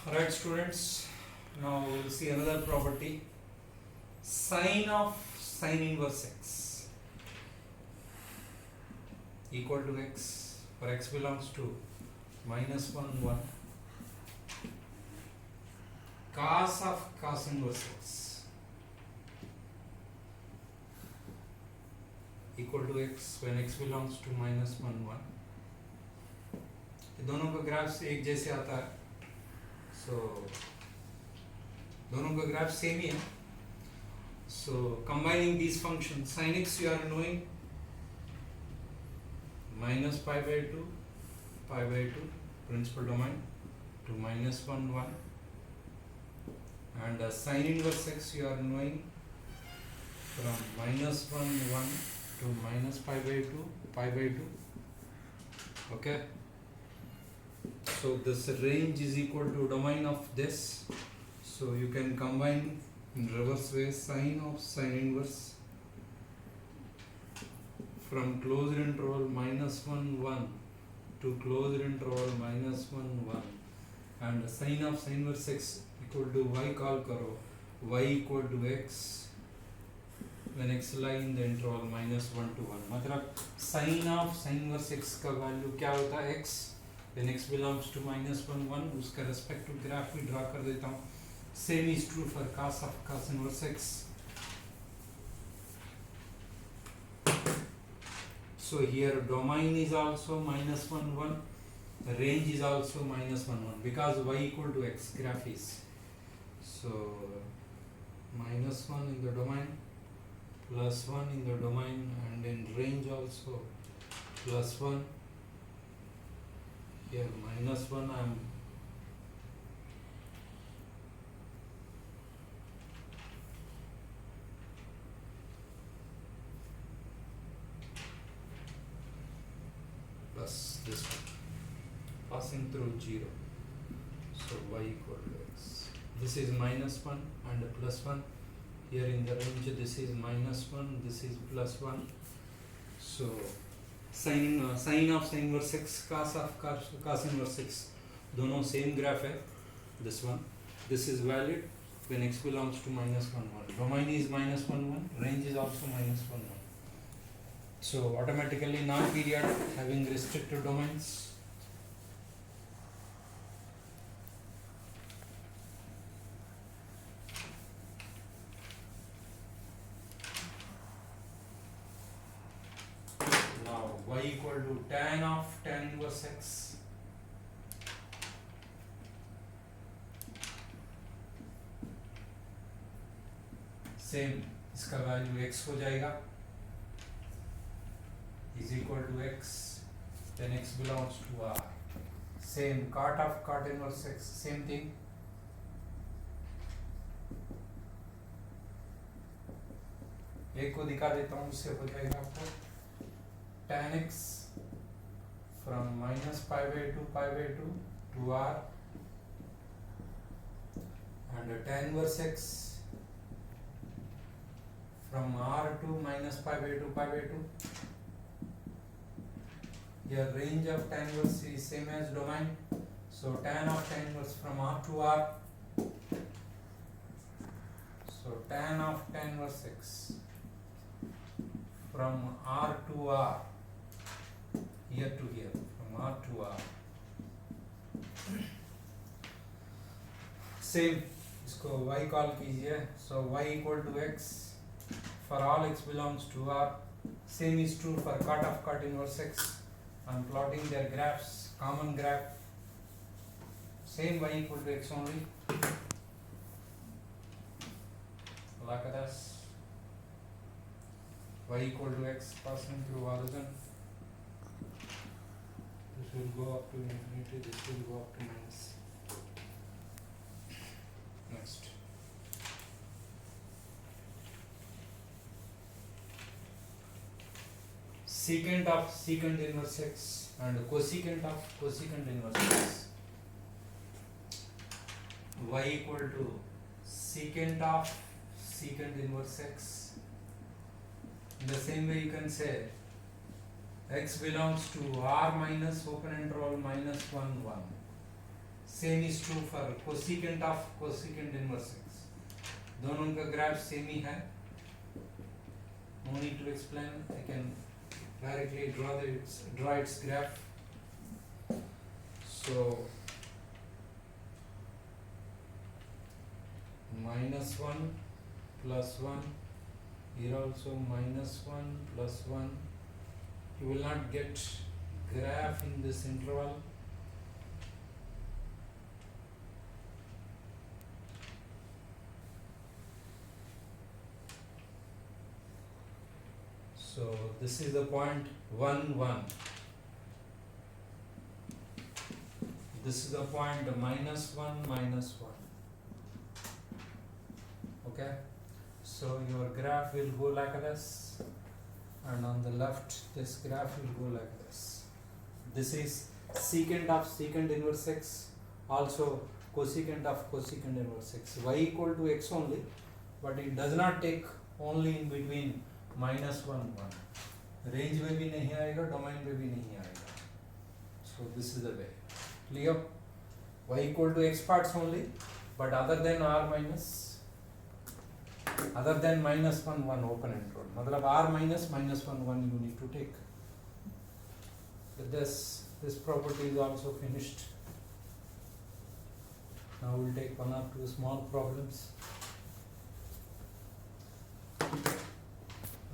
Alright students, now we will see another property. Sine of sine inverse x equal to x, for x belongs to minus 1 1, cos of cos inverse x equal to x when x belongs to minus 1 1. दोनों का graph एक जैसे आता है, so दोनों का graph same ही है. So combining these functions, sin x you are knowing minus pi by 2 principal domain to minus 1 1, and sin inverse x you are knowing from minus 1 1 to minus pi by 2. Okay, so this range is equal to domain of this, so you can combine in reverse way sine of sine inverse from closed interval minus 1 1 to closed interval minus 1 1, and sine of sine inverse x equal to y call karo, y equal to x when x lie in the interval minus 1 to 1. मतलब sine of sine inverse x का value क्या होता है, x when x belongs to minus 1 1, उसका respective graph भी draw कर देता हूँ. Same is true for cos of cos inverse x. So here domain is also minus 1 1, range is also minus 1 1 because y equal to x graph is. So minus 1 in the domain, plus 1 in the domain, and in range also plus 1. Here minus 1 I am plus this one passing through 0, so y equal to x. This is minus 1 and plus 1. Here in the range this is minus 1, this is plus 1. So sine of sine inverse x, cos of cos inverse x, दोनों same graph है. This one, this is valid when x belongs to minus 1 1. Domain is minus 1 1, range is also minus 1 1. So automatically non-period having restricted domains. Now y equal to tan of tan inverse x. Same, इसका value x हो जाएगा, is equal to x when x belongs to R. Same, cot of cot inverse x, same thing. एक को दिखा देता हूँ, उससे हो जाएगा आपको tan x from minus pi by 2 to R, and tan inverse x from R to minus pi by 2. Here range of tan inverse is same as domain, so tan of tan inverse from R to R, so tan of tan inverse x from R to R, here to here, from R to R. Same, इसको y call कीजिए, so y equal to x for all x belongs to R. Same is true for cot of cot inverse x. I am plotting their graphs, common graph. Same y equal to x only. Like this. Y equal to x passing through origin. This will go up to infinity, this will go up to minus. Next. Secant of secant inverse x and cosecant of cosecant inverse x. Y equal to secant of secant inverse x. In the same way you can say x belongs to R minus open interval minus 1 1. same is true for cosecant of cosecant inverse x. दोनों का graph same ही है. No need to explain. I can directly draw its graph. So -1 plus 1, here also -1 plus 1. You will not get graph in this interval. So this is the point 1 1. This is the point -1 -1. Okay, so your graph will go like this, and on the left this graph will go like this. This is secant of secant inverse x, also cosecant of cosecant inverse x. Y equal to x only, but it does not take only in between -1 1. Range में भी नहीं आएगा, domain में भी नहीं आएगा. So this is the way. Clear? Y equal to x parts only, but other than r minus, other than -1 1 open interval. मतलब r minus -1 1 you need to take. But this property is also finished. Now we'll take one or two small problems.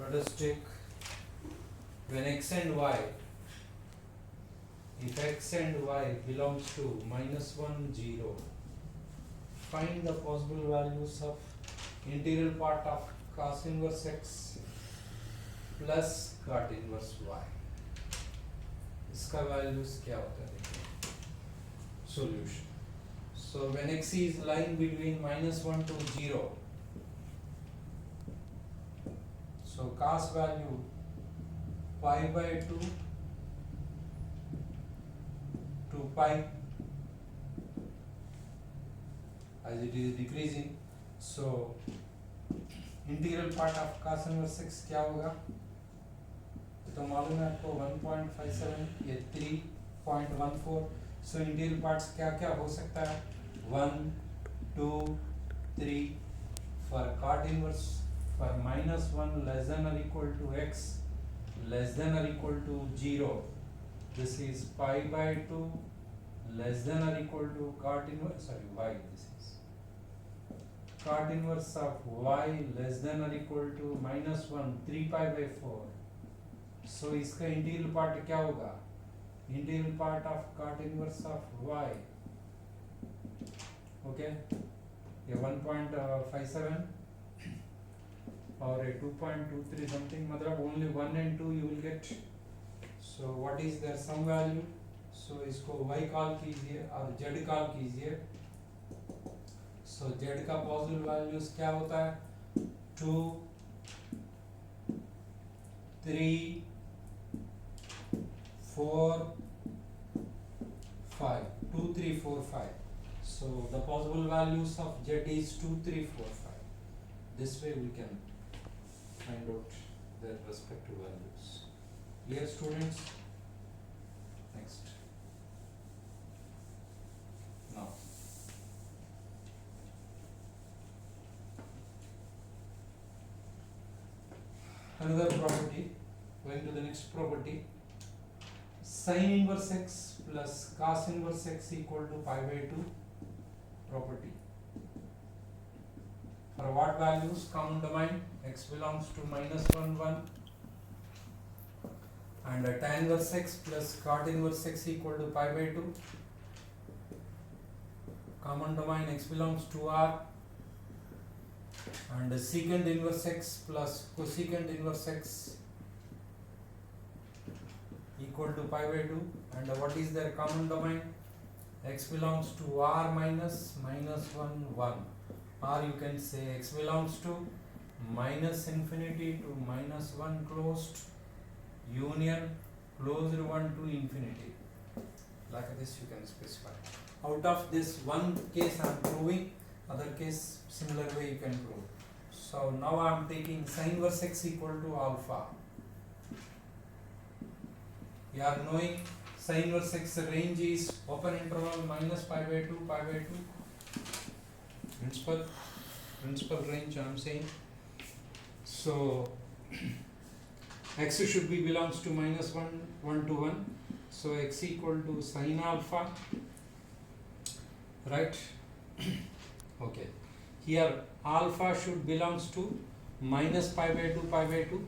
Let us take when x and y, if x and y belongs to -1 0, find the possible values of integral part of cos inverse x plus cot inverse y. इसका values क्या होता है देखिए. Solution. So when x is lying between -1 to 0, so cos value pi by 2 to pi, as it is decreasing. So integral part of cos inverse x क्या होगा, तो मालूम है आपको 1.57 ये 3.14. सो इंटीरियर पार्ट्स क्या क्या हो सकता है, 1 2 3 for cot inverse for -1 less than or equal to x less than or equal to 0, this is pi by 2 less than or equal to cot inverse, sorry, y, this is cot inverse of y less than or equal to -1 3 pi by 4. So इसका integral part क्या होगा, integral part of cot inverse of y, okay, ये 1.57 और 2.23 something, मतलब only 1 and 2 you will get. So what is their some value? So इसको y call कीजिए और z call कीजिए. So z का पॉजिटिव वैल्यूज क्या होता है, 2 3 4 5, 2 3 4 5. So the possible values of z is 2 3 4 5. This way we can find out their respective values. Clear, students? Next. Now another property, going to the next property, sin inverse x plus cos inverse x equal to pi by 2 property. For what values, common domain, x belongs to -1 1, and tan inverse x plus cot inverse x equal to pi by 2. Common domain, x belongs to R, and secant inverse x plus cosecant inverse x equal to pi by 2. And what is their common domain? X belongs to R minus -1 1, or you can say x belongs to -infinity to -1 closed union closed one to infinity. Like this you can specify. Out of this one case I am proving, other case similar way you can prove. So now I am taking sin inverse x equal to alpha. You are knowing sin inverse x range is open interval minus pi by 2, pi by 2. Principal range I am saying. So x should be belongs to minus 1 to 1. So x equal to sin alpha, right? Okay. Here alpha should belongs to minus pi by 2, pi by 2.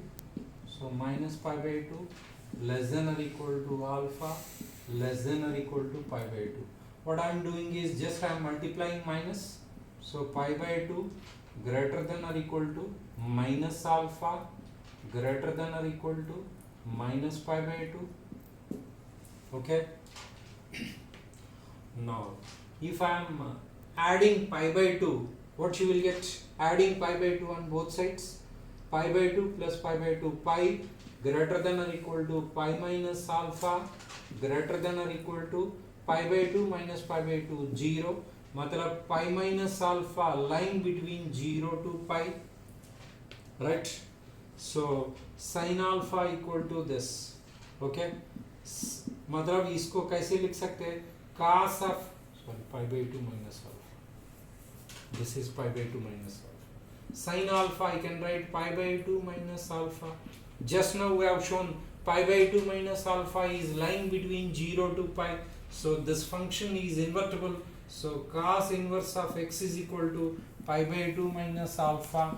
So minus pi by 2 less than or equal to alpha less than or equal to pi by 2. What I am doing is just I am multiplying minus. So pi by 2 greater than or equal to minus alpha greater than or equal to minus pi by 2. Okay. Now if I am adding pi by 2, what you will get? Adding pi by 2 on both sides. Pi by 2 plus pi by 2, pi greater than or equal to pi minus alpha greater than or equal to pi by 2 minus pi by 2, 0. मतलब pi minus alpha lying between 0 to pi, right? So sin alpha equal to this. Okay, मतलब इसको कैसे लिख सकते हैं? Cos of pi by 2 minus alpha. This is pi by 2 minus alpha. Sin alpha I can write pi by 2 minus alpha. Just now we have shown pi by 2 minus alpha is lying between 0 to pi. So this function is invertible. So cos inverse of x is equal to pi by 2 minus alpha.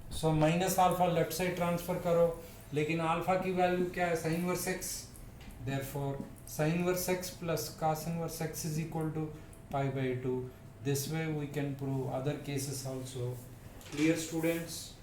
So minus alpha left side transfer करो, लेकिन alpha की value क्या है? sin inverse x. Therefore sin inverse x plus cos inverse x is equal to pi by 2. This way we can prove other cases also. Clear, students?